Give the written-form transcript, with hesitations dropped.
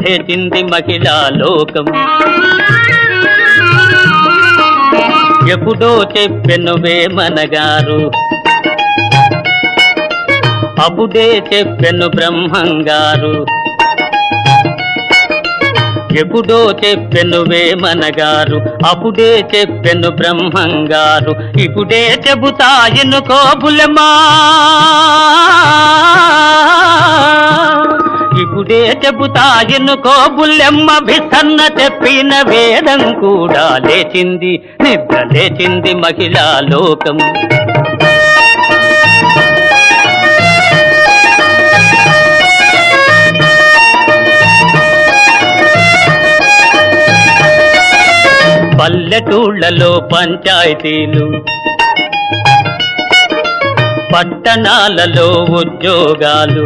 లేచింది మహిళా లోకం. ఎప్పుడో చెప్పెను వేమనగారు, అప్పుడే చెప్పెను బ్రహ్మంగారు. ఎప్పుడో చెప్పెను వేమనగారు, అప్పుడే చెప్పెను బ్రహ్మంగారు. ఇప్పుడే చెబుతా ఎన్నుకో బుల్లెమ్మా, ఇప్పుడే చెబుతా ఎన్నుకో బుల్లెమ్మ. భిసన్న చెప్పిన వేదం కూడా లేచింది, నిద్ర లేచింది మహిళా లోకం. పల్లెటూళ్ళలో పంచాయతీలు, పట్టణాలలో ఉద్యోగాలు,